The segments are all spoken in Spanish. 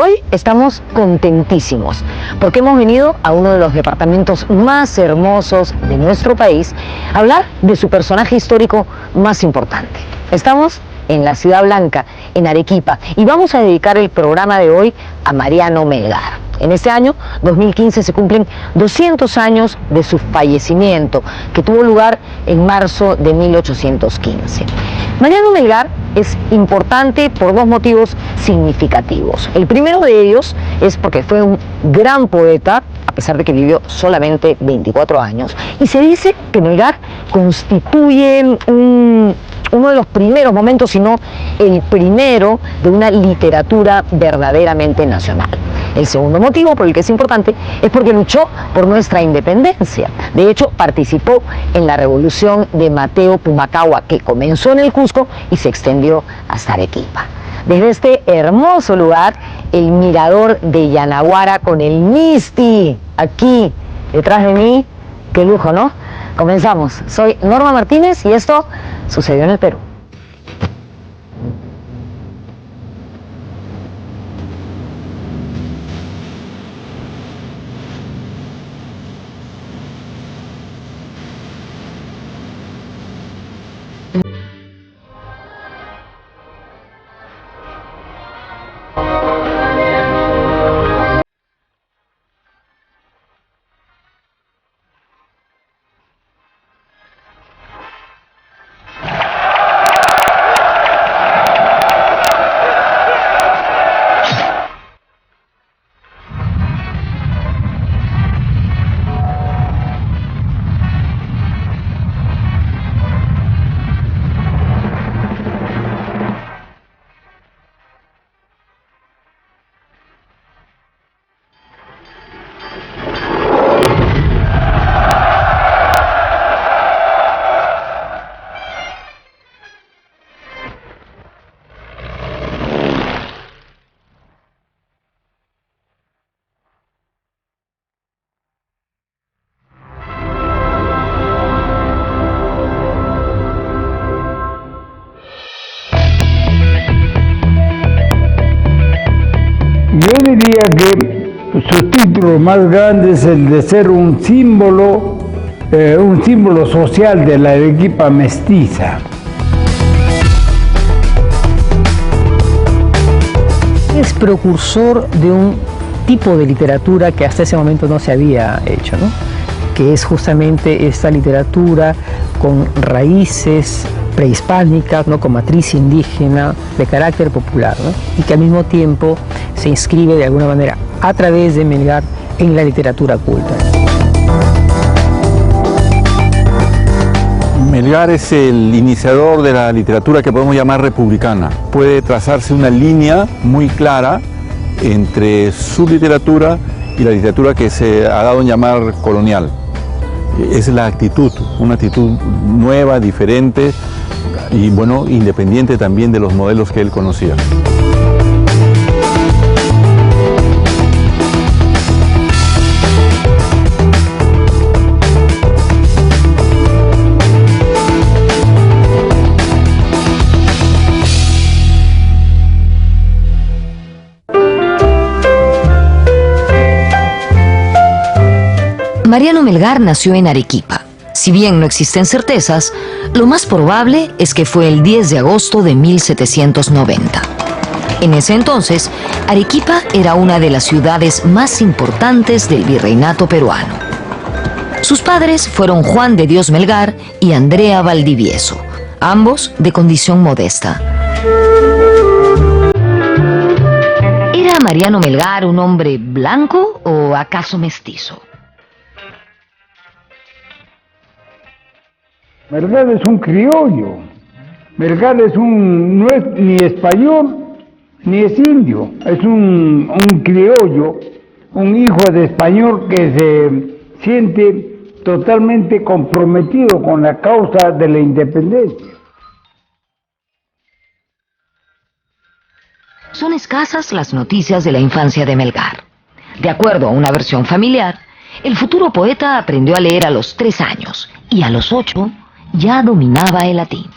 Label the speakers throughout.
Speaker 1: Hoy estamos contentísimos porque hemos venido a uno de los departamentos más hermosos de nuestro país a hablar de su personaje histórico más importante. Estamos en la Ciudad Blanca, en Arequipa, y vamos a dedicar el programa de hoy a Mariano Melgar. En este año, 2015, se cumplen 200 años de su fallecimiento, que tuvo lugar en marzo de 1815. Mariano Melgar es importante por dos motivos significativos. El primero de ellos es porque fue un gran poeta, a pesar de que vivió solamente 24 años, y se dice que Melgar constituye uno de los primeros momentos, si no el primero, de una literatura verdaderamente nacional. El segundo motivo por el que es importante es porque luchó por nuestra independencia. De hecho, participó en la revolución de Mateo Pumacahua, que comenzó en el Cusco y se extendió hasta Arequipa. Desde este hermoso lugar, el mirador de Yanaguara con el Misti, aquí detrás de mí, qué lujo, ¿no? Comenzamos. Soy Norma Martínez y esto sucedió en el Perú.
Speaker 2: Yo diría que su título más grande es el de ser un símbolo social de la Arequipa mestiza.
Speaker 3: Es precursor de un tipo de literatura que hasta ese momento no se había hecho, ¿no? Que es justamente esta literatura con raíces prehispánicas, ¿no? Con matriz indígena, de carácter popular, ¿no? Y que al mismo tiempo se inscribe de alguna manera a través de Melgar en la literatura culta.
Speaker 4: Melgar es el iniciador de la literatura que podemos llamar republicana. Puede trazarse una línea muy clara entre su literatura y la literatura que se ha dado en llamar colonial. Es la actitud, una actitud nueva, diferente y, bueno, independiente también de los modelos que él conocía.
Speaker 5: Mariano Melgar nació en Arequipa. Si bien no existen certezas, lo más probable es que fue el 10 de agosto de 1790. En ese entonces, Arequipa era una de las ciudades más importantes del virreinato peruano. Sus padres fueron Juan de Dios Melgar y Andrea Valdivieso, ambos de condición modesta. ¿Era Mariano Melgar un hombre blanco o acaso mestizo?
Speaker 2: Melgar es un criollo. Melgar no es ni español ni es indio. Es un criollo, un hijo de español que se siente totalmente comprometido con la causa de la independencia.
Speaker 5: Son escasas las noticias de la infancia de Melgar. De acuerdo a una versión familiar, el futuro poeta aprendió a leer a los 3 años y a los 8 ya dominaba el latín.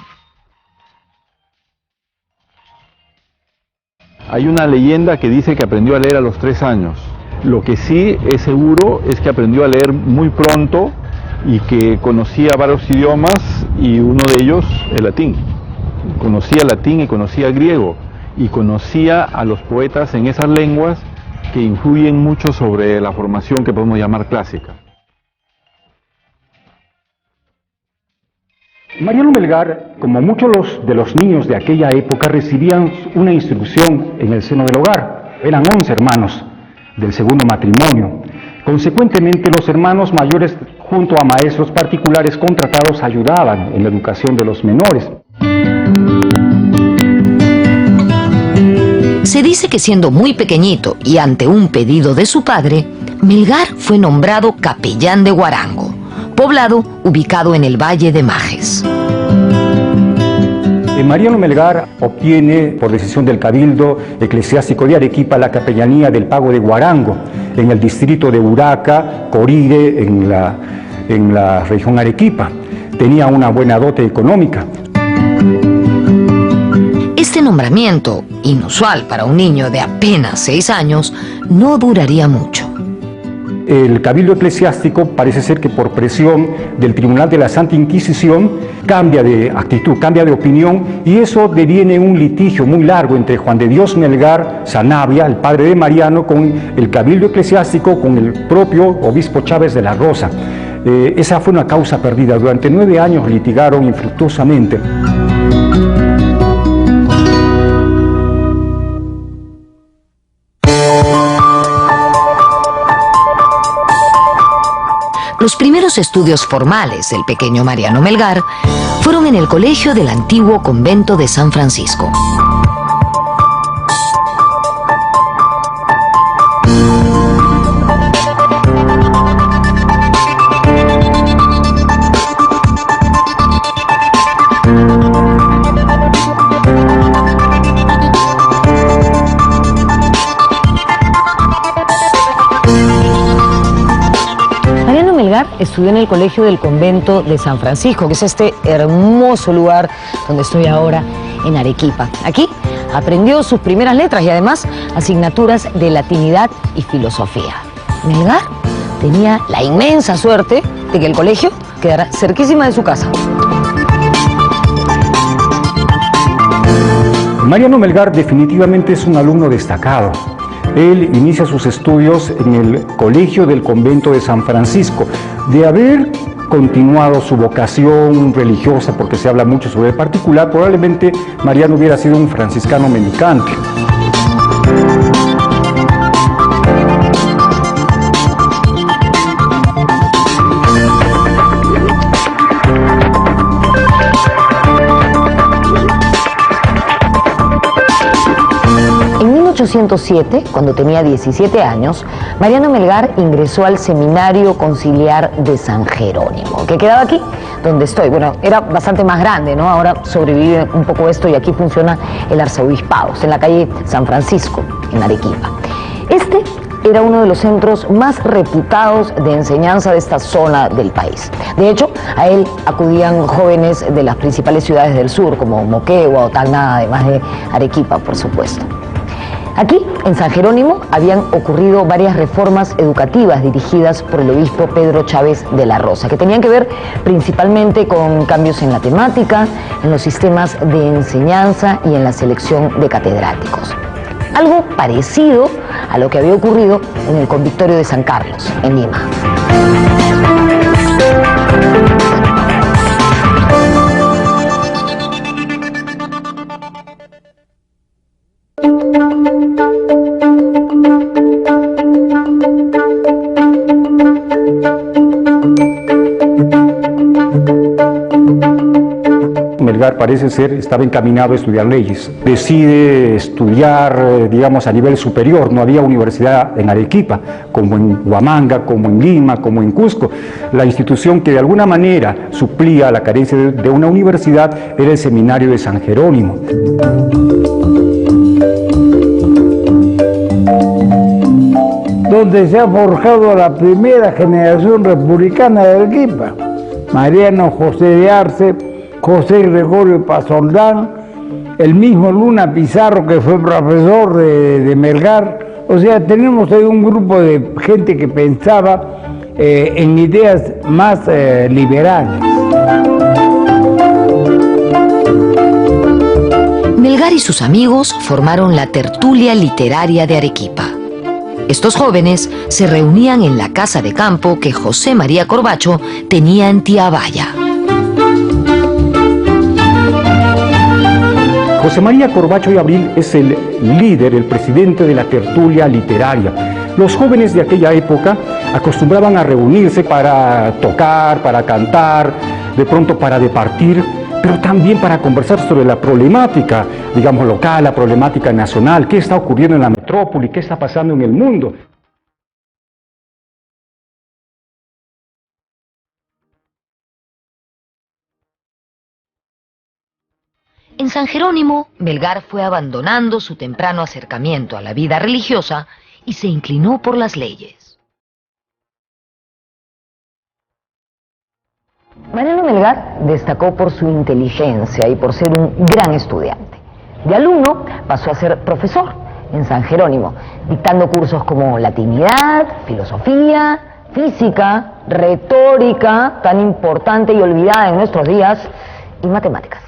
Speaker 4: Hay una leyenda que dice que aprendió a leer a los 3 años. Lo que sí es seguro es que aprendió a leer muy pronto y que conocía varios idiomas, y uno de ellos el latín. Conocía latín y conocía griego, y conocía a los poetas en esas lenguas que influyen mucho sobre la formación que podemos llamar clásica.
Speaker 6: Mariano Melgar, como muchos de los niños de aquella época, recibían una instrucción en el seno del hogar. Eran 11 hermanos del segundo matrimonio. Consecuentemente, los hermanos mayores, junto a maestros particulares contratados, ayudaban en la educación de los menores.
Speaker 5: Se dice que siendo muy pequeñito y ante un pedido de su padre, Melgar fue nombrado capellán de Huarango, poblado ubicado en el Valle de Majes.
Speaker 6: Mariano Melgar obtiene, por decisión del Cabildo Eclesiástico de Arequipa, la capellanía del Pago de Huarango, en el distrito de Uraca, Corire, en la región Arequipa. Tenía una buena dote económica.
Speaker 5: Este nombramiento, inusual para un niño de apenas 6 años, no duraría mucho.
Speaker 6: El Cabildo Eclesiástico parece ser que por presión del Tribunal de la Santa Inquisición cambia de actitud, cambia de opinión, y eso deviene un litigio muy largo entre Juan de Dios Melgar Sanabria, el padre de Mariano, con el Cabildo Eclesiástico, con el propio obispo Chávez de la Rosa. Esa fue una causa perdida. Durante 9 años litigaron infructuosamente.
Speaker 5: Los primeros estudios formales del pequeño Mariano Melgar fueron en el colegio del antiguo convento de San Francisco.
Speaker 1: Estudió en el colegio del convento de San Francisco, que es este hermoso lugar donde estoy ahora, en Arequipa. Aquí aprendió sus primeras letras y además asignaturas de latinidad y filosofía. Melgar tenía la inmensa suerte de que el colegio quedara cerquísima de su casa.
Speaker 6: Mariano Melgar definitivamente es un alumno destacado. Él inicia sus estudios en el colegio del convento de San Francisco. De haber continuado su vocación religiosa, porque se habla mucho sobre el particular, probablemente Mariano hubiera sido un franciscano mendicante.
Speaker 1: En 1807, cuando tenía 17 años, Mariano Melgar ingresó al Seminario Conciliar de San Jerónimo, que quedaba aquí, donde estoy. Bueno, era bastante más grande, ¿no? Ahora sobrevive un poco esto y aquí funciona el arzobispado, en la calle San Francisco, en Arequipa. Este era uno de los centros más reputados de enseñanza de esta zona del país. De hecho, a él acudían jóvenes de las principales ciudades del sur, como Moquegua o Tacna, además de Arequipa, por supuesto. Aquí, en San Jerónimo, habían ocurrido varias reformas educativas dirigidas por el obispo Pedro Chávez de la Rosa, que tenían que ver principalmente con cambios en la temática, en los sistemas de enseñanza y en la selección de catedráticos. Algo parecido a lo que había ocurrido en el convictorio de San Carlos, en Lima.
Speaker 6: Melgar parece ser, estaba encaminado a estudiar leyes. Decide estudiar, digamos, a nivel superior. No había universidad en Arequipa, como en Huamanga, como en Lima, como en Cusco. La institución que de alguna manera suplía la carencia de una universidad era el Seminario de San Jerónimo.
Speaker 2: Donde se ha forjado la primera generación republicana de Arequipa. Mariano José de Arce, José Gregorio Pazoldán el mismo Luna Pizarro, que fue profesor de Melgar. O sea, tenemos ahí un grupo de gente que pensaba en ideas más liberales.
Speaker 5: Melgar y sus amigos formaron la Tertulia Literaria de Arequipa. Estos jóvenes se reunían en la casa de campo que José María Corbacho tenía en Tiabaya.
Speaker 6: José María Corbacho y Abril es el líder, el presidente de la tertulia literaria. Los jóvenes de aquella época acostumbraban a reunirse para tocar, para cantar, de pronto para departir, pero también para conversar sobre la problemática, digamos, local, la problemática nacional, qué está ocurriendo en la metrópoli, qué está pasando en el mundo.
Speaker 5: En San Jerónimo, Melgar fue abandonando su temprano acercamiento a la vida religiosa y se inclinó por las leyes.
Speaker 1: Mariano Melgar destacó por su inteligencia y por ser un gran estudiante. De alumno pasó a ser profesor en San Jerónimo, dictando cursos como latinidad, filosofía, física, retórica, tan importante y olvidada en nuestros días, y matemáticas.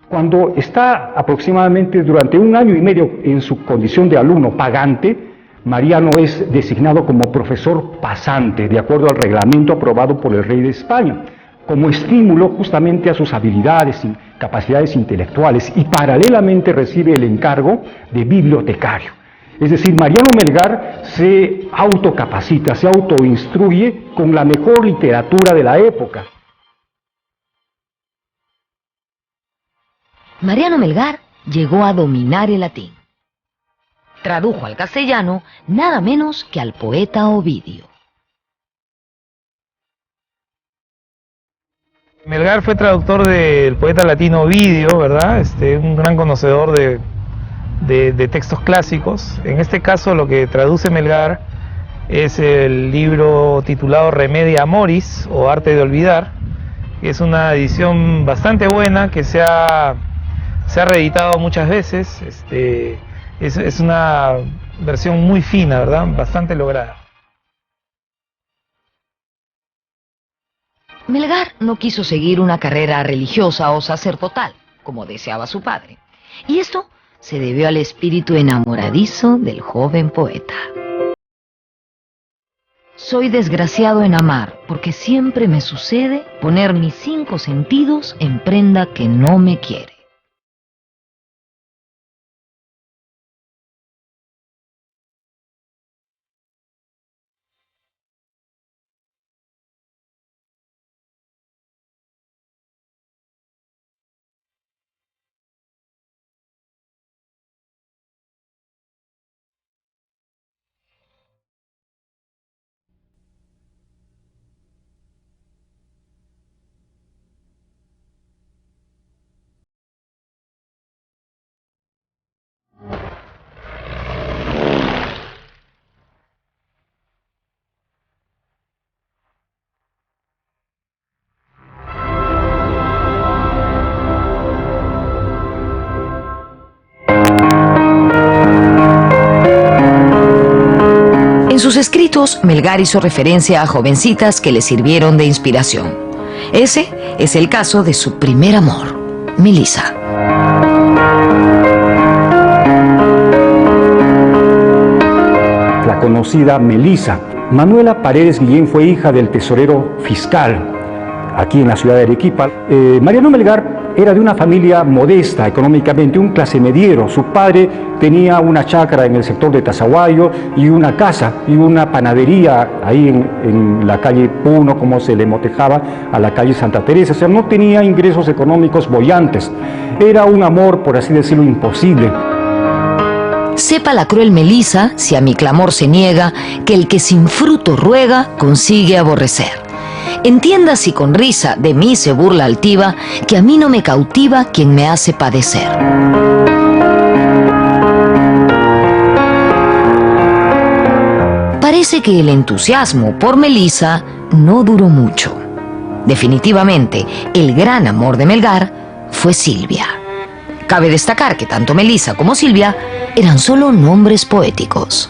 Speaker 6: Cuando está aproximadamente durante 1 año y medio en su condición de alumno pagante, Mariano es designado como profesor pasante, de acuerdo al reglamento aprobado por el rey de España, como estímulo justamente a sus habilidades y capacidades intelectuales, y paralelamente recibe el encargo de bibliotecario. Es decir, Mariano Melgar se autocapacita, se autoinstruye con la mejor literatura de la época.
Speaker 5: Mariano Melgar llegó a dominar el latín. Tradujo al castellano nada menos que al poeta Ovidio.
Speaker 7: Melgar fue traductor del poeta latino Ovidio, ¿verdad? Un gran conocedor de textos clásicos. En este caso lo que traduce Melgar es el libro titulado Remedia Amoris, o Arte de Olvidar, que es una edición bastante buena que se ha reeditado muchas veces. Es una versión muy fina, ¿verdad? Bastante lograda.
Speaker 5: Melgar no quiso seguir una carrera religiosa o sacerdotal, como deseaba su padre. Y esto se debió al espíritu enamoradizo del joven poeta. Soy desgraciado en amar, porque siempre me sucede poner mis 5 sentidos en prenda que no me quiere. En sus escritos, Melgar hizo referencia a jovencitas que le sirvieron de inspiración. Ese es el caso de su primer amor, Melisa.
Speaker 6: La conocida Melisa. Manuela Paredes Guillén fue hija del tesorero fiscal aquí en la ciudad de Arequipa. Mariano Melgar era de una familia modesta económicamente, un clase mediero. Su padre tenía una chacra en el sector de Tazahuayo y una casa y una panadería ahí en la calle Puno, como se le motejaba a la calle Santa Teresa. O sea, no tenía ingresos económicos bollantes. Era un amor, por así decirlo, imposible.
Speaker 5: Sepa la cruel Melisa, si a mi clamor se niega, que el que sin fruto ruega, consigue aborrecer. Entienda si con risa de mí se burla altiva, que a mí no me cautiva quien me hace padecer. Parece que el entusiasmo por Melisa no duró mucho. Definitivamente, el gran amor de Melgar fue Silvia. Cabe destacar que tanto Melisa como Silvia eran solo nombres poéticos.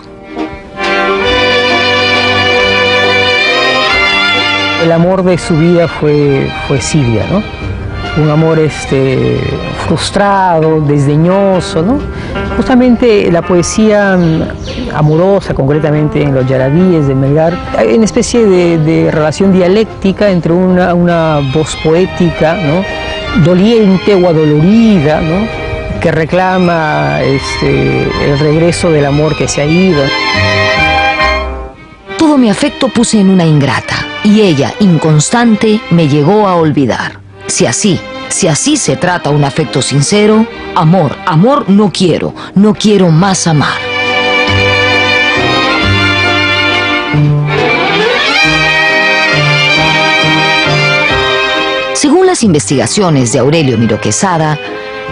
Speaker 3: El amor de su vida fue Silvia, ¿no? Un amor frustrado, desdeñoso, ¿no? Justamente la poesía amorosa, concretamente en los yarabíes de Melgar, hay una especie de relación dialéctica entre una voz poética, ¿no?, doliente o adolorida, ¿no?, que reclama el regreso del amor que se ha ido.
Speaker 5: Todo mi afecto puse en una ingrata, y ella, inconstante, me llegó a olvidar. Si así se trata un afecto sincero, amor no quiero más amar. Según las investigaciones de Aurelio Miró Quesada,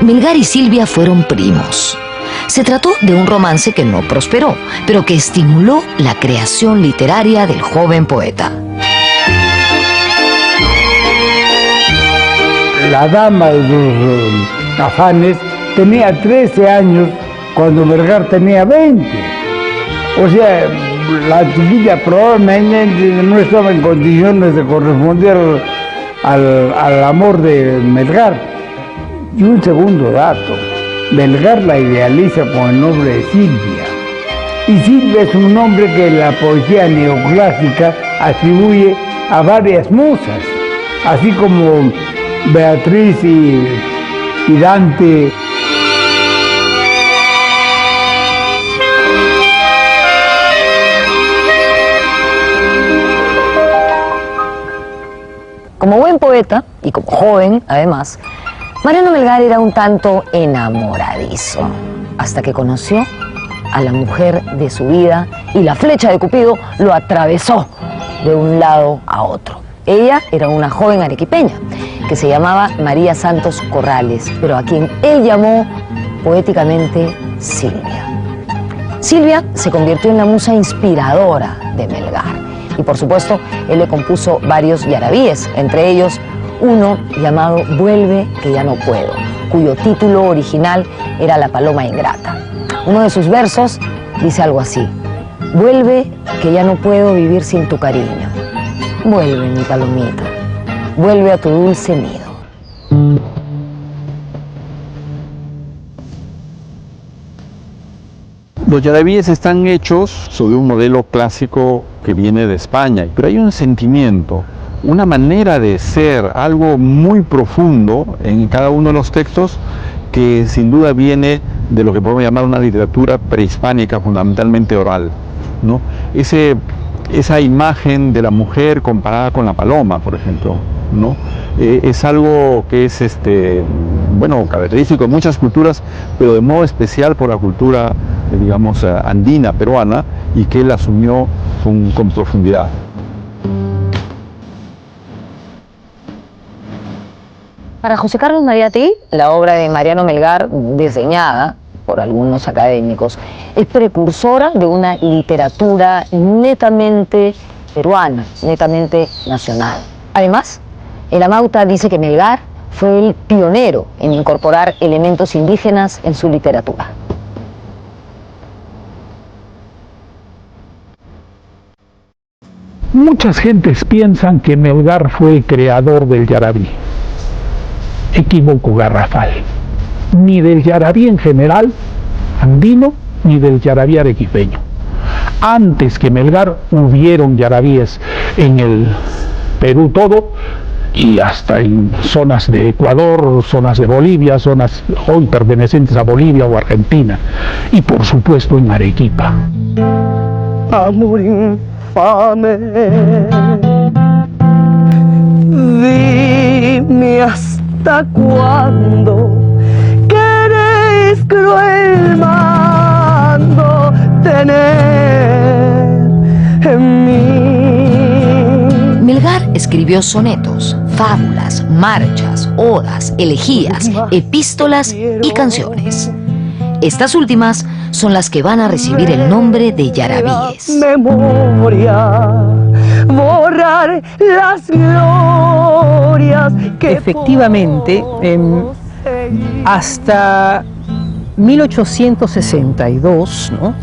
Speaker 5: Melgar y Silvia fueron primos. Se trató de un romance que no prosperó, pero que estimuló la creación literaria del joven poeta.
Speaker 2: La dama de los afanes tenía 13 años cuando Melgar tenía 20. O sea, la chiquilla probablemente no estaba en condiciones de corresponder al amor de Melgar. Y un segundo dato, Melgar la idealiza con el nombre de Silvia. Y Silvia es un nombre que la poesía neoclásica atribuye a varias musas, así como Beatriz y Dante.
Speaker 1: Como buen poeta, y como joven además, Mariano Melgar era un tanto enamoradizo, hasta que conoció a la mujer de su vida y la flecha de Cupido lo atravesó de un lado a otro. Ella era una joven arequipeña que se llamaba María Santos Corrales, pero a quien él llamó poéticamente Silvia. Silvia se convirtió en la musa inspiradora de Melgar y por supuesto él le compuso varios yarabíes, entre ellos uno llamado Vuelve que ya no puedo, cuyo título original era La paloma ingrata. Uno de sus versos dice algo así: vuelve que ya no puedo vivir sin tu cariño. Vuelve, mi palomita, vuelve a tu dulce nido.
Speaker 4: Los yarabíes están hechos sobre un modelo clásico que viene de España, pero hay un sentimiento, una manera de ser, algo muy profundo en cada uno de los textos que sin duda viene de lo que podemos llamar una literatura prehispánica, fundamentalmente oral, ¿no? Esa imagen de la mujer comparada con la paloma, por ejemplo, ¿no? Es algo que es característico de muchas culturas, pero de modo especial por la cultura, digamos, andina, peruana, y que él asumió con profundidad.
Speaker 1: Para José Carlos Mariátegui, la obra de Mariano Melgar, desdeñada por algunos académicos, es precursora de una literatura netamente peruana, netamente nacional. Además, el Amauta dice que Melgar fue el pionero en incorporar elementos indígenas en su literatura.
Speaker 8: Muchas gentes piensan que Melgar fue el creador del yarabí. Equívoco garrafal. Ni del yarabí en general, andino, ni del yarabí arequipeño. Antes que Melgar hubieron yarabíes en el Perú todo, y hasta en zonas de Ecuador, zonas de Bolivia, zonas hoy pertenecientes a Bolivia o Argentina, y por supuesto en Arequipa.
Speaker 9: Amor infame, dime hasta cuándo queréis cruel mando tener en mí.
Speaker 5: Melgar escribió sonetos, fábulas, marchas, odas, elegías, epístolas y canciones. Estas últimas son las que van a recibir el nombre de yarabíes.
Speaker 9: Memoria, borrar las glorias que
Speaker 3: efectivamente, hasta 1862, ¿no?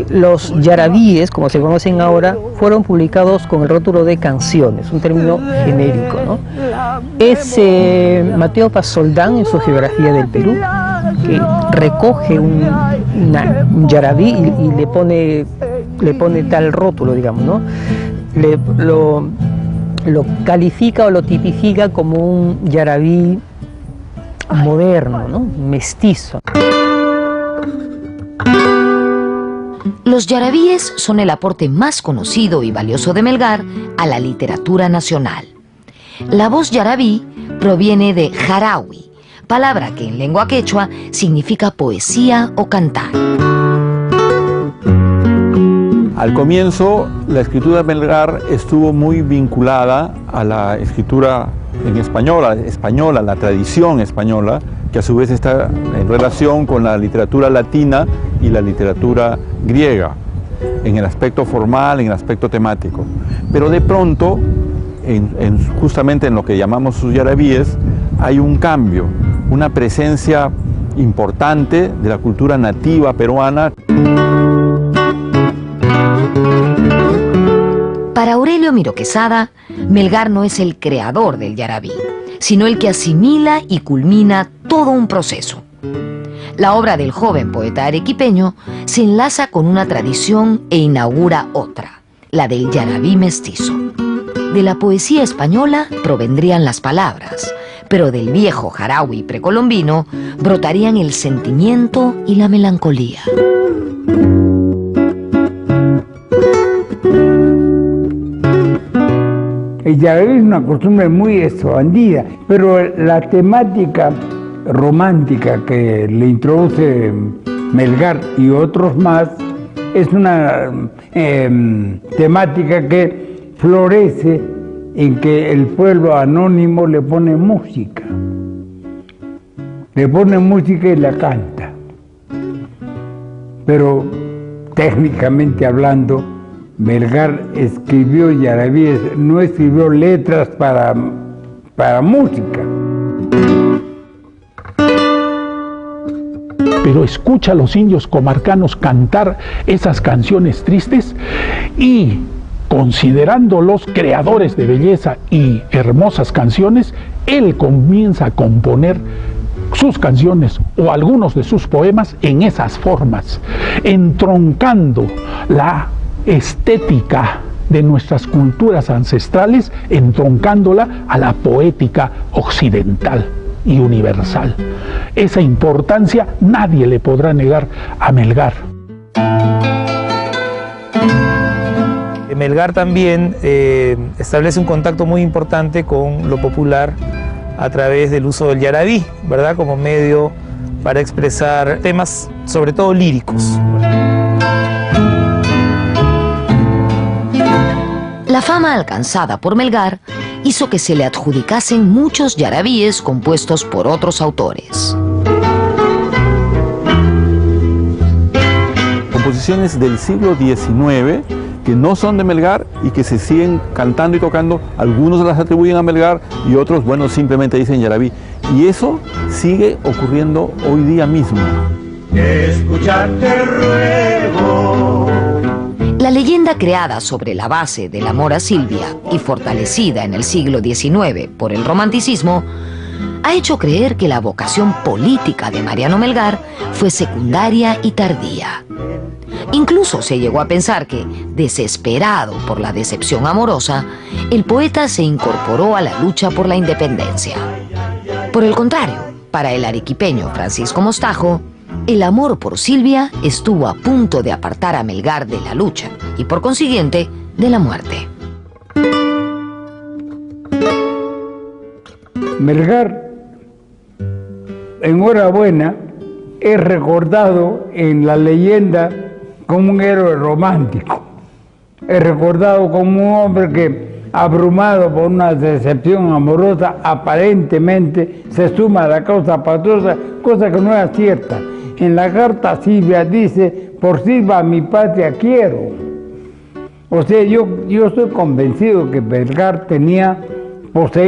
Speaker 3: Los yarabíes, como se conocen ahora, fueron publicados con el rótulo de canciones, un término genérico, ¿no? Es Mateo Pasoldán, en su geografía del Perú, que recoge un yarabí y le pone tal rótulo, digamos, ¿no? Lo califica o lo tipifica como un yarabí moderno, ¿no? Mestizo.
Speaker 5: Los yarabíes son el aporte más conocido y valioso de Melgar a la literatura nacional. La voz yarabí proviene de jarawi, palabra que en lengua quechua significa poesía o cantar.
Speaker 4: Al comienzo, la escritura de Melgar estuvo muy vinculada a la escritura en española, la tradición española, que a su vez está en relación con la literatura latina y la literatura griega, en el aspecto formal, en el aspecto temático. Pero de pronto, justamente en lo que llamamos sus yarabíes, hay un cambio, una presencia importante de la cultura nativa peruana.
Speaker 5: Para Aurelio Miro Quesada, Melgar no es el creador del yarabí, sino el que asimila y culmina todo un proceso. La obra del joven poeta arequipeño se enlaza con una tradición e inaugura otra, la del yarabí mestizo. De la poesía española provendrían las palabras, pero del viejo jarawi precolombino brotarían el sentimiento y la melancolía.
Speaker 2: El yarabí es una costumbre muy expandida, pero la temática romántica que le introduce Melgar y otros más es una temática que florece en que el pueblo anónimo le pone música y la canta. Pero técnicamente hablando, Melgar escribió yarabíes, no escribió letras para música.
Speaker 8: Pero escucha a los indios comarcanos cantar esas canciones tristes y, considerándolos creadores de belleza y hermosas canciones, él comienza a componer sus canciones o algunos de sus poemas en esas formas, entroncando la estética de nuestras culturas ancestrales, entroncándola a la poética occidental y universal. Esa importancia nadie le podrá negar a Melgar.
Speaker 7: Melgar también establece un contacto muy importante con lo popular a través del uso del yarabí, ¿verdad? Como medio para expresar temas, sobre todo líricos.
Speaker 5: La fama alcanzada por Melgar hizo que se le adjudicasen muchos yarabíes compuestos por otros autores.
Speaker 4: Composiciones del siglo XIX que no son de Melgar y que se siguen cantando y tocando, algunos las atribuyen a Melgar y otros, bueno, simplemente dicen yarabí. Y eso sigue ocurriendo hoy día mismo.
Speaker 10: Escucharte ruego.
Speaker 5: La leyenda creada sobre la base del amor a Silvia y fortalecida en el siglo XIX por el romanticismo, ha hecho creer que la vocación política de Mariano Melgar fue secundaria y tardía. Incluso se llegó a pensar que, desesperado por la decepción amorosa, el poeta se incorporó a la lucha por la independencia. Por el contrario, para el arequipeño Francisco Mostajo, el amor por Silvia estuvo a punto de apartar a Melgar de la lucha y, por consiguiente, de la muerte.
Speaker 2: Melgar, enhorabuena, es recordado en la leyenda como un héroe romántico. Es recordado como un hombre que, abrumado por una decepción amorosa, aparentemente se suma a la causa patriosa, cosa que no es cierta. En la carta Silvia dice: por Silva mi patria quiero. O sea, yo estoy convencido que Melgar poseía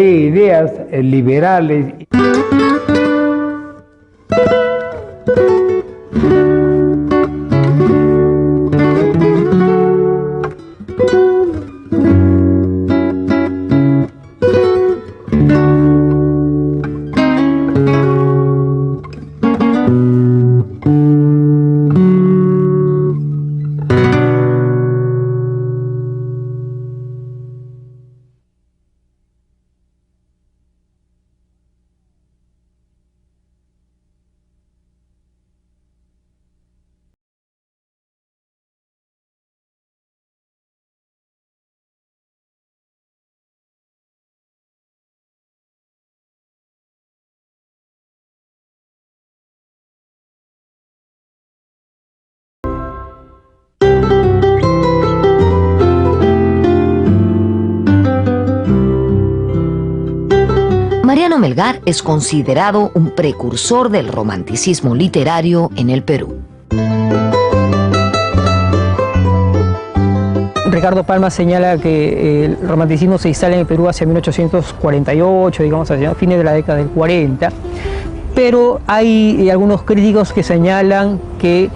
Speaker 2: ideas liberales.
Speaker 5: Mariano Melgar es considerado un precursor del romanticismo literario en el Perú.
Speaker 3: Ricardo Palma señala que el romanticismo se instala en el Perú hacia 1848, digamos, hacia fines de la década del 40, pero hay algunos críticos que señalan que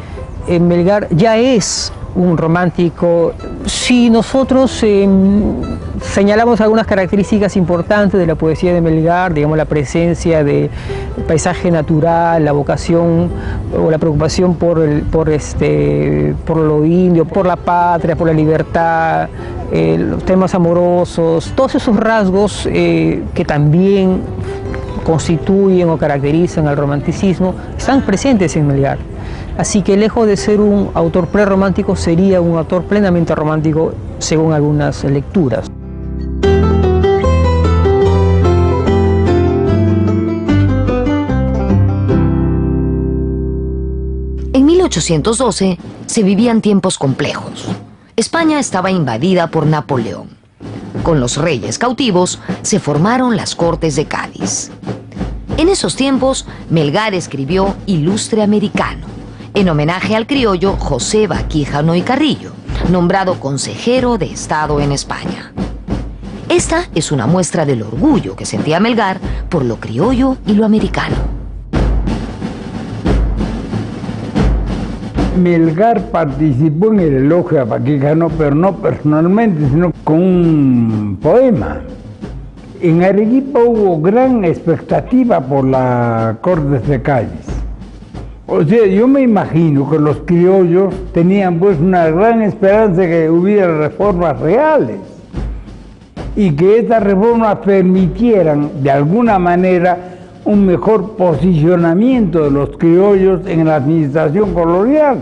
Speaker 3: Melgar ya es un romántico. Si nosotros señalamos algunas características importantes de la poesía de Melgar, digamos la presencia de paisaje natural, la vocación o la preocupación por lo indio, por la patria, por la libertad, los temas amorosos, todos esos rasgos que también constituyen o caracterizan al romanticismo, están presentes en Melgar. Así que lejos de ser un autor prerromántico, sería un autor plenamente romántico según algunas lecturas.
Speaker 5: En 1812 se vivían tiempos complejos. España estaba invadida por Napoleón. Con los reyes cautivos se formaron las Cortes de Cádiz. En esos tiempos, Melgar escribió Ilustre Americano, en homenaje al criollo José Baquíjano y Carrillo, nombrado consejero de Estado en España. Esta es una muestra del orgullo que sentía Melgar por lo criollo y lo americano.
Speaker 2: Melgar participó en el elogio a Baquíjano, pero no personalmente, sino con un poema. En Arequipa hubo gran expectativa por la Cortes de Cádiz. O sea, yo me imagino que los criollos tenían pues una gran esperanza de que hubiera reformas reales y que estas reformas permitieran de alguna manera un mejor posicionamiento de los criollos en la administración colonial.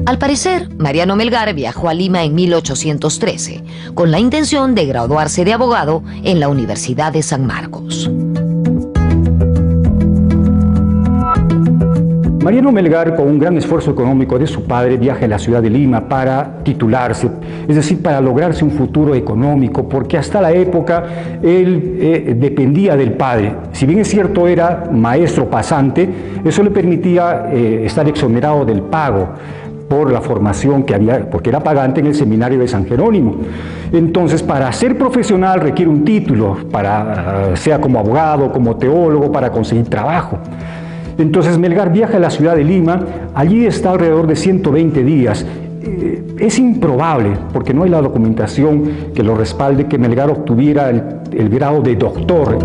Speaker 5: Al parecer, Mariano Melgar viajó a Lima en 1813, con la intención de graduarse de abogado en la Universidad de San Marcos.
Speaker 6: Mariano Melgar, con un gran esfuerzo económico de su padre, viaja a la ciudad de Lima para titularse, es decir, para lograrse un futuro económico, porque hasta la época él dependía del padre. Si bien es cierto, era maestro pasante, eso le permitía estar exonerado del pago por la formación que había, porque era pagante en el seminario de San Jerónimo. Entonces, para ser profesional requiere un título, sea como abogado, como teólogo, para conseguir trabajo. Entonces Melgar viaja a la ciudad de Lima, allí está alrededor de 120 días. Es improbable, porque no hay la documentación que lo respalde, que Melgar obtuviera el grado de doctor.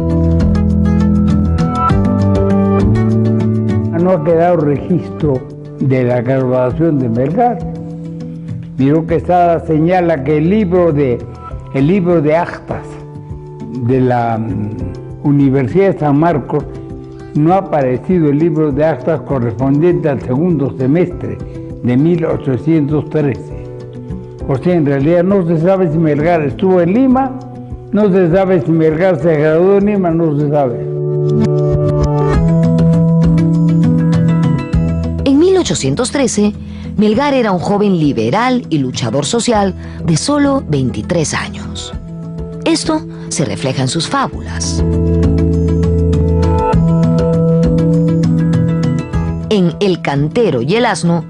Speaker 2: No ha quedado registro de la graduación de Melgar. Miró que señala que el libro de actas de la Universidad de San Marcos no ha aparecido el libro de actas correspondiente al segundo semestre de 1813. O sea, en realidad no se sabe si Melgar estuvo en Lima, no se sabe si Melgar se graduó en Lima, no se sabe.
Speaker 5: En 1813, Melgar era un joven liberal y luchador social de solo 23 años. Esto se refleja en sus fábulas. En El cantero y el asno,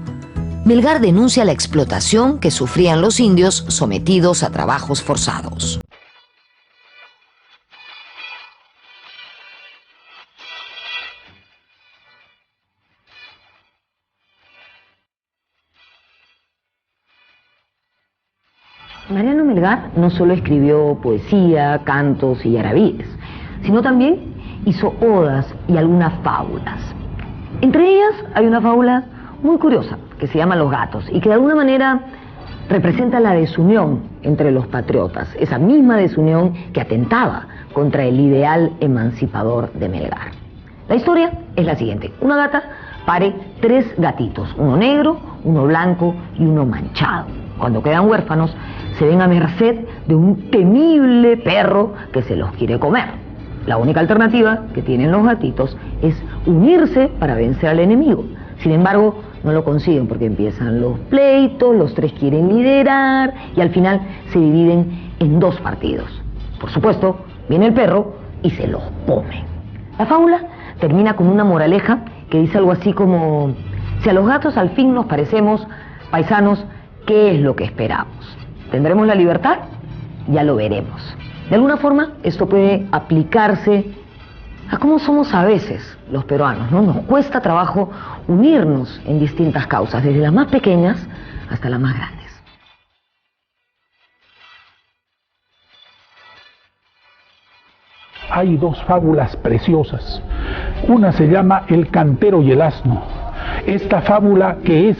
Speaker 5: Melgar denuncia la explotación que sufrían los indios sometidos a trabajos forzados.
Speaker 1: Mariano Melgar no solo escribió poesía, cantos y yarabíes, sino también hizo odas y algunas fábulas. Entre ellas hay una fábula muy curiosa que se llama Los gatos y que de alguna manera representa la desunión entre los patriotas, esa misma desunión que atentaba contra el ideal emancipador de Melgar. La historia es la siguiente: una gata pare 3 gatitos, uno negro, uno blanco y uno manchado. Cuando quedan huérfanos, se ven a merced de un temible perro que se los quiere comer. La única alternativa que tienen los gatitos es unirse para vencer al enemigo. Sin embargo, no lo consiguen porque empiezan los pleitos, los 3 quieren liderar y al final se dividen en 2 partidos. Por supuesto, viene el perro y se los come. La fábula termina con una moraleja que dice algo así como: si a los gatos al fin nos parecemos, paisanos, ¿qué es lo que esperamos? ¿Tendremos la libertad? Ya lo veremos. De alguna forma, esto puede aplicarse a cómo somos a veces los peruanos, ¿no? Nos cuesta trabajo unirnos en distintas causas, desde las más pequeñas hasta las más grandes.
Speaker 8: Hay 2 fábulas preciosas. Una se llama El cantero y el asno. Esta fábula, que es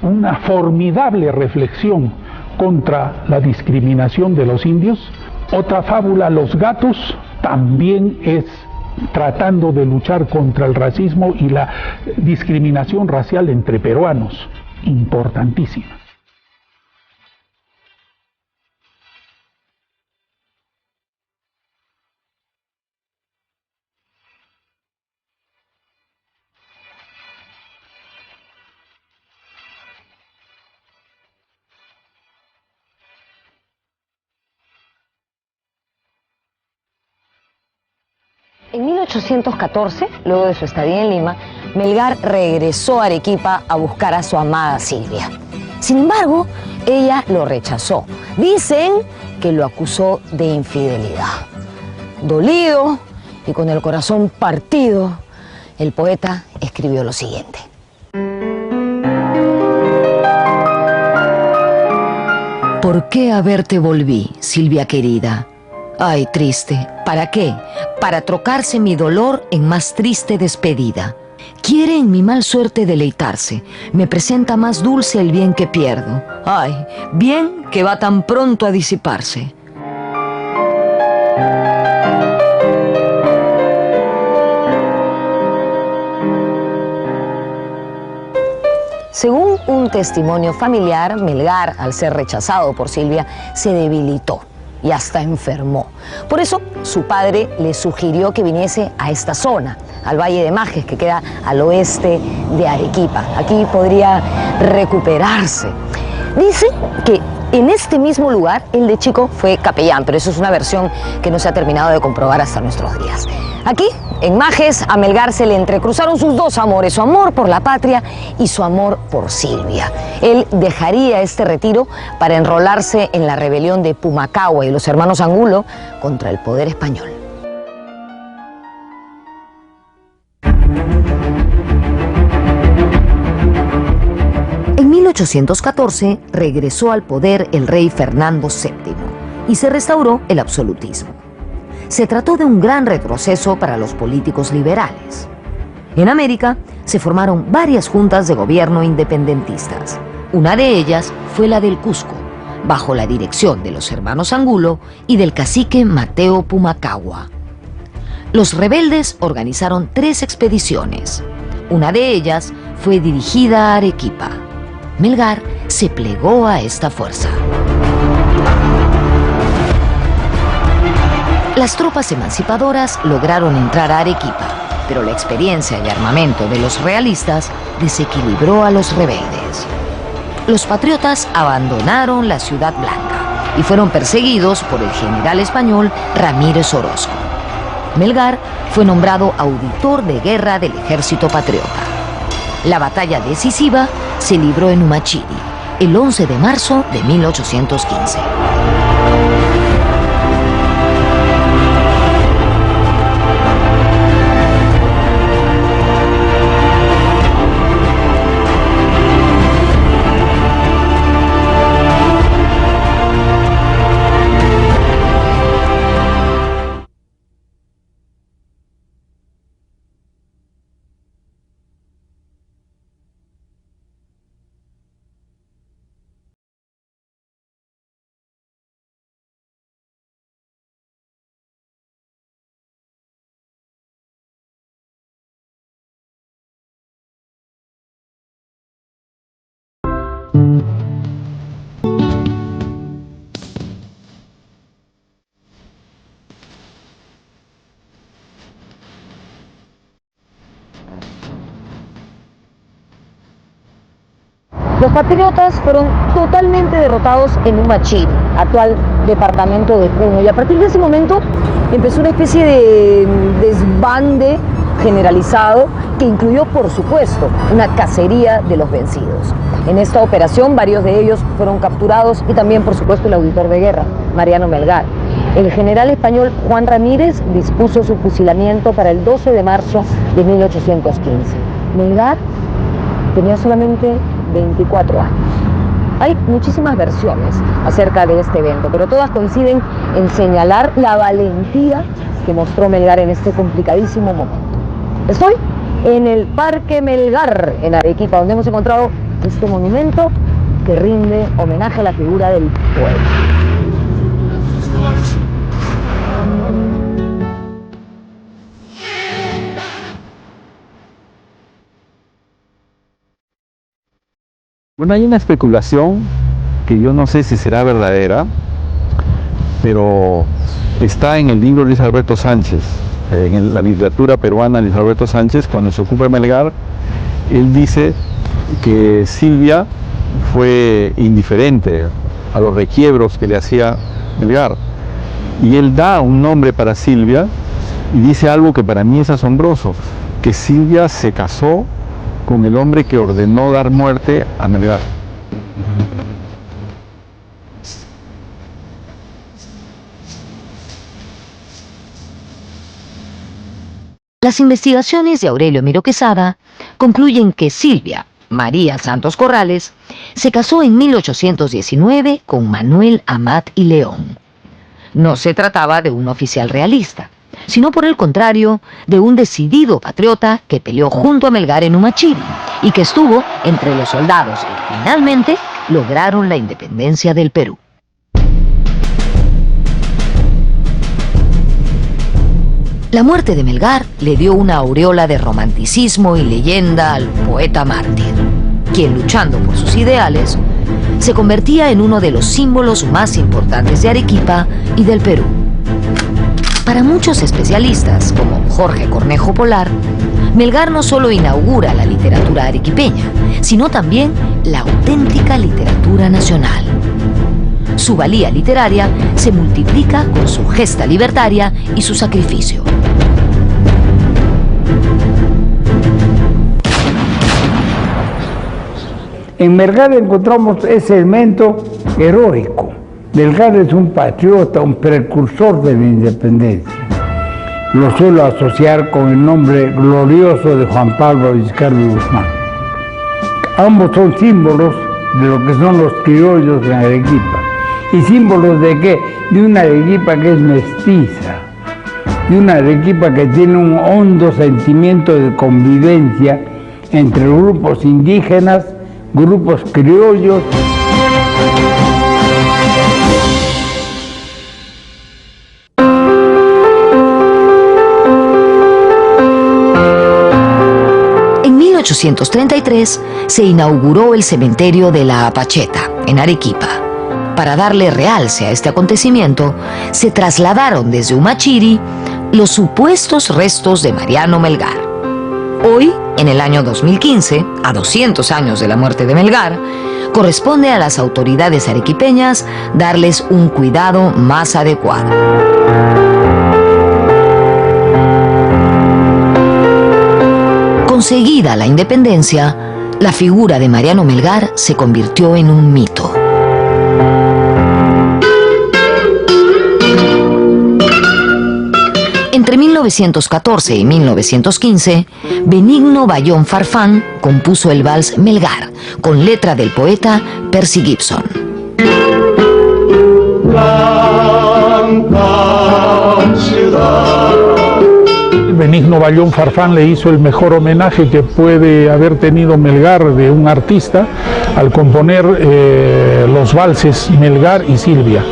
Speaker 8: una formidable reflexión contra la discriminación de los indios. Otra fábula, Los gatos, también es tratando de luchar contra el racismo y la discriminación racial entre peruanos, importantísima.
Speaker 1: En 1814, luego de su estadía en Lima, Melgar regresó a Arequipa a buscar a su amada Silvia. Sin embargo, ella lo rechazó. Dicen que lo acusó de infidelidad. Dolido y con el corazón partido, el poeta escribió lo siguiente:
Speaker 5: ¿Por qué a verte volví, Silvia querida? Ay, triste, ¿para qué? Para trocarse mi dolor en más triste despedida. Quiere en mi mal suerte deleitarse, me presenta más dulce el bien que pierdo. Ay, bien que va tan pronto a disiparse.
Speaker 1: Según un testimonio familiar, Melgar, al ser rechazado por Silvia, se debilitó y hasta enfermó. Por eso, su padre le sugirió que viniese a esta zona, al Valle de Majes, que queda al oeste de Arequipa. Aquí podría recuperarse. Dicen que en este mismo lugar, él de chico fue capellán, pero eso es una versión que no se ha terminado de comprobar hasta nuestros días. Aquí, en Majes, a Melgar se le entrecruzaron sus 2 amores, su amor por la patria y su amor por Silvia. Él dejaría este retiro para enrolarse en la rebelión de Pumacahua y los hermanos Angulo contra el poder español.
Speaker 5: En 1814 regresó al poder el rey Fernando VII y se restauró el absolutismo. Se trató de un gran retroceso para los políticos liberales. En América se formaron varias juntas de gobierno independentistas. Una de ellas fue la del Cusco, bajo la dirección de los hermanos Angulo y del cacique Mateo Pumacahua. Los rebeldes organizaron 3 expediciones. Una de ellas fue dirigida a Arequipa. Melgar se plegó a esta fuerza. Las tropas emancipadoras lograron entrar a Arequipa, pero la experiencia y armamento de los realistas desequilibró a los rebeldes. Los patriotas abandonaron la Ciudad Blanca y fueron perseguidos por el general español Ramírez Orozco. Melgar fue nombrado auditor de guerra del Ejército Patriota. La batalla decisiva se libró en Humachiri, el 11 de marzo de 1815.
Speaker 1: Los patriotas fueron totalmente derrotados en Humachiri, actual departamento de Puno, y a partir de ese momento empezó una especie de desbande generalizado que incluyó, por supuesto, una cacería de los vencidos. En esta operación varios de ellos fueron capturados y también, por supuesto, el auditor de guerra, Mariano Melgar. El general español Juan Ramírez dispuso su fusilamiento para el 12 de marzo de 1815. Melgar tenía solamente 24 años. Hay muchísimas versiones acerca de este evento, pero todas coinciden en señalar la valentía que mostró Melgar en este complicadísimo momento. Estoy en el Parque Melgar, en Arequipa, donde hemos encontrado este monumento que rinde homenaje a la figura del poeta.
Speaker 4: Bueno, hay una especulación que yo no sé si será verdadera, pero está en el libro de Luis Alberto Sánchez, en la literatura peruana. Luis Alberto Sánchez, cuando se ocupa de Melgar, él dice que Silvia fue indiferente a los requiebros que le hacía Melgar, y él da un nombre para Silvia y dice algo que para mí es asombroso, que Silvia se casó con el hombre que ordenó dar muerte a Melgar.
Speaker 5: Las investigaciones de Aurelio Miro Quesada concluyen que Silvia María Santos Corrales se casó en 1819 con Manuel Amat y León. No se trataba de un oficial realista, sino por el contrario, de un decidido patriota que peleó junto a Melgar en Humachiri y que estuvo entre los soldados que finalmente lograron la independencia del Perú. La muerte de Melgar le dio una aureola de romanticismo y leyenda al poeta mártir, quien, luchando por sus ideales, se convertía en uno de los símbolos más importantes de Arequipa y del Perú. Para muchos especialistas, como Jorge Cornejo Polar, Melgar no solo inaugura la literatura arequipeña, sino también la auténtica literatura nacional. Su valía literaria se multiplica con su gesta libertaria y su sacrificio.
Speaker 2: En Melgar encontramos ese elemento heroico. Melgar es un patriota, un precursor de la independencia. Lo suelo asociar con el nombre glorioso de Juan Pablo Vizcarra Guzmán. Ambos son símbolos de lo que son los criollos en Arequipa. ¿Y símbolos de qué? De una Arequipa que es mestiza, de una Arequipa que tiene un hondo sentimiento de convivencia entre grupos indígenas, grupos criollos.
Speaker 5: En 1833 se inauguró el cementerio de la Apacheta, en Arequipa. Para darle realce a este acontecimiento, se trasladaron desde Humachiri los supuestos restos de Mariano Melgar. Hoy, en el año 2015, a 200 años de la muerte de Melgar, corresponde a las autoridades arequipeñas darles un cuidado más adecuado. Conseguida la independencia, la figura de Mariano Melgar se convirtió en un mito. Entre 1914 y 1915, Benigno Bayón Farfán compuso el vals Melgar, con letra del poeta Percy Gibson.
Speaker 8: Benigno Bayón Farfán le hizo el mejor homenaje que puede haber tenido Melgar de un artista al componer los valses Melgar y Silvia.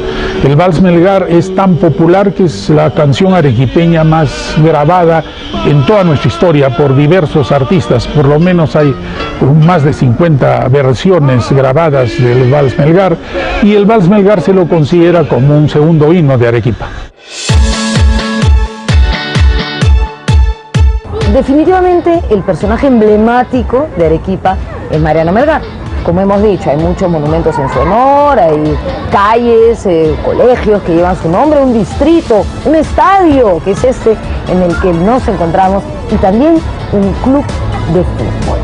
Speaker 8: El vals Melgar es tan popular que es la canción arequipeña más grabada en toda nuestra historia por diversos artistas. Por lo menos hay más de 50 versiones grabadas del vals Melgar, y el vals Melgar se lo considera como un segundo himno de Arequipa.
Speaker 1: Definitivamente el personaje emblemático de Arequipa es Mariano Melgar. Como hemos dicho, hay muchos monumentos en su honor, hay calles, colegios que llevan su nombre, un distrito, un estadio, que es este en el que nos encontramos, y también un club de fútbol.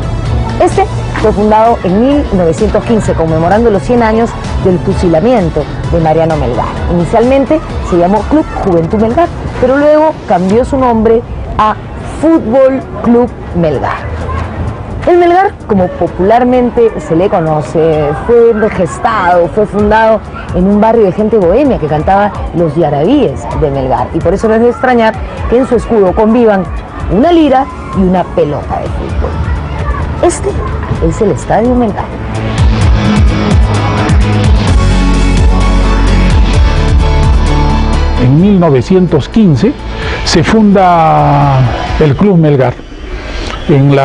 Speaker 1: Este fue fundado en 1915, conmemorando los 100 años del fusilamiento de Mariano Melgar. Inicialmente se llamó Club Juventud Melgar, pero luego cambió su nombre a Fútbol Club Melgar. El Melgar, como popularmente se le conoce, fue gestado, fue fundado en un barrio de gente bohemia que cantaba los yarabíes de Melgar, y por eso no es de extrañar que en su escudo convivan una lira y una pelota de fútbol. Este es el Estadio Melgar.
Speaker 8: En 1915 se funda el Club Melgar en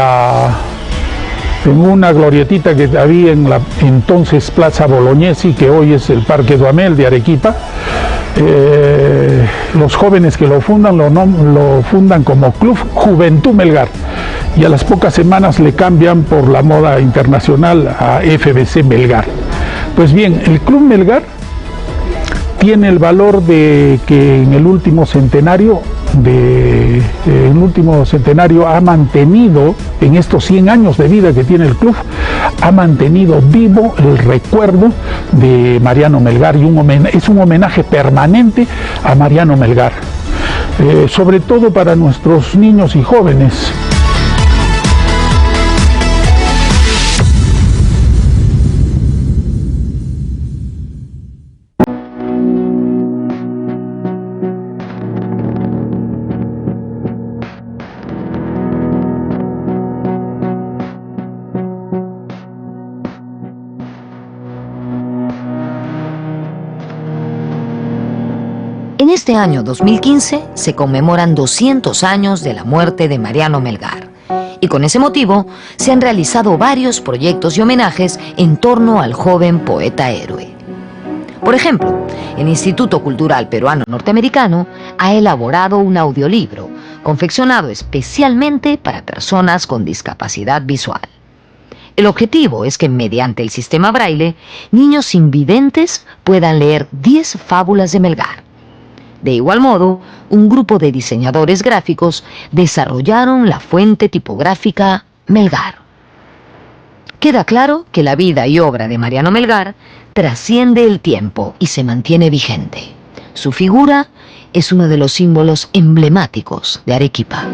Speaker 8: una glorietita que había en la entonces Plaza Bolognesi, que hoy es el Parque Duhamel de Arequipa. Los jóvenes que lo fundan lo fundan como Club Juventud Melgar, y a las pocas semanas le cambian por la moda internacional a FBC Melgar. Pues bien, el Club Melgar tiene el valor de que en el último centenario ha mantenido, en estos 100 años de vida que tiene el club, ha mantenido vivo el recuerdo de Mariano Melgar, y es un homenaje permanente a Mariano Melgar, sobre todo para nuestros niños y jóvenes.
Speaker 5: En este año 2015 se conmemoran 200 años de la muerte de Mariano Melgar, y con ese motivo se han realizado varios proyectos y homenajes en torno al joven poeta héroe. Por ejemplo, el Instituto Cultural Peruano Norteamericano ha elaborado un audiolibro confeccionado especialmente para personas con discapacidad visual. El objetivo es que mediante el sistema Braille, niños invidentes puedan leer 10 fábulas de Melgar. De igual modo, un grupo de diseñadores gráficos desarrollaron la fuente tipográfica Melgar. Queda claro que la vida y obra de Mariano Melgar trasciende el tiempo y se mantiene vigente. Su figura es uno de los símbolos emblemáticos de Arequipa.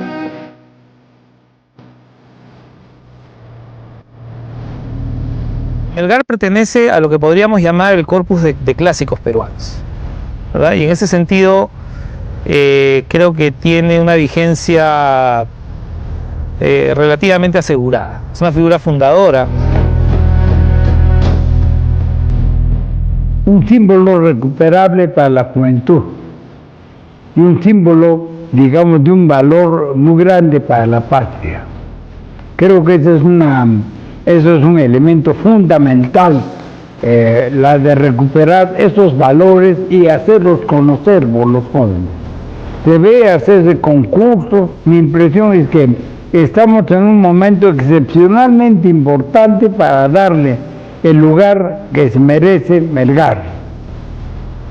Speaker 7: Melgar pertenece a lo que podríamos llamar el corpus de clásicos peruanos, ¿verdad? Y en ese sentido creo que tiene una vigencia relativamente asegurada. Es una figura fundadora.
Speaker 2: Un símbolo recuperable para la juventud y un símbolo, digamos, de un valor muy grande para la patria. Creo que eso es un elemento fundamental, la de recuperar esos valores y hacerlos conocer por los jóvenes. Debe hacerse concursos. Mi impresión es que estamos en un momento excepcionalmente importante para darle el lugar que se merece Melgar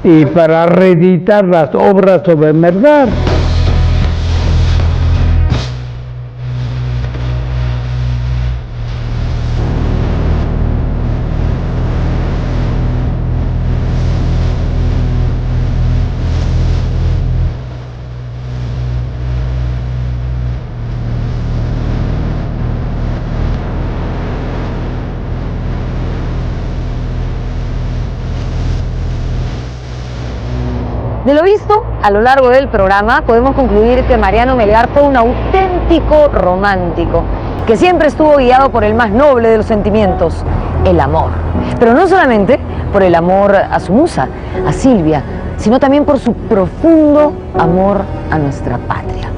Speaker 2: y para reeditar las obras sobre Melgar.
Speaker 1: De lo visto a lo largo del programa, podemos concluir que Mariano Melgar fue un auténtico romántico, que siempre estuvo guiado por el más noble de los sentimientos, el amor. Pero no solamente por el amor a su musa, a Silvia, sino también por su profundo amor a nuestra patria.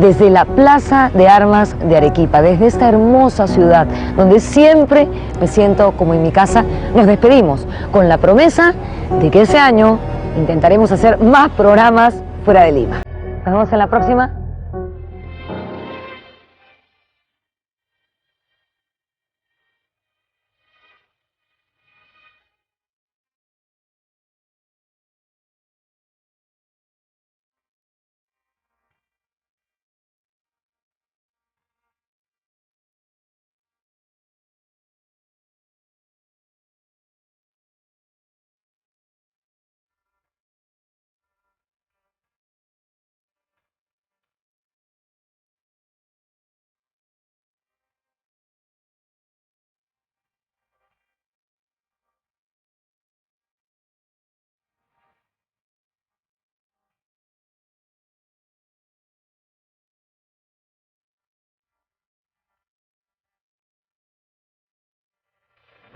Speaker 1: Desde la Plaza de Armas de Arequipa, desde esta hermosa ciudad, donde siempre me siento como en mi casa, nos despedimos con la promesa de que ese año intentaremos hacer más programas fuera de Lima. Nos vemos en la próxima.